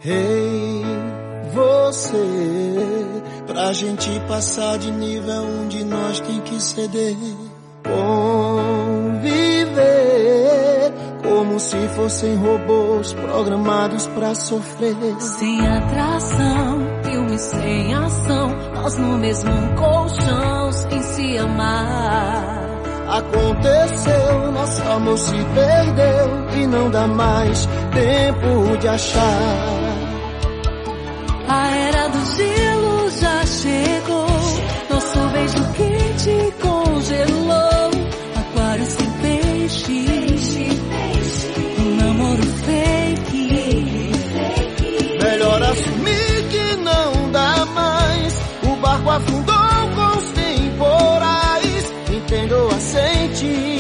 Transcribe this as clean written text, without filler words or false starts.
Ei, você, pra gente passar de nível, um de nós tem que ceder. Conviver como se fossem robôs programados pra sofrer. Sem atração, filme sem ação, nós no mesmo colchão sem se amar. Aconteceu, nosso amor se perdeu e não dá mais tempo de achar. A era do gelo já chegou, nosso beijo quente congelou. Aquário sem peixe, um namoro fake. Melhor assumir que não dá mais, o barco afundou com os temporais. Entendo, aceite.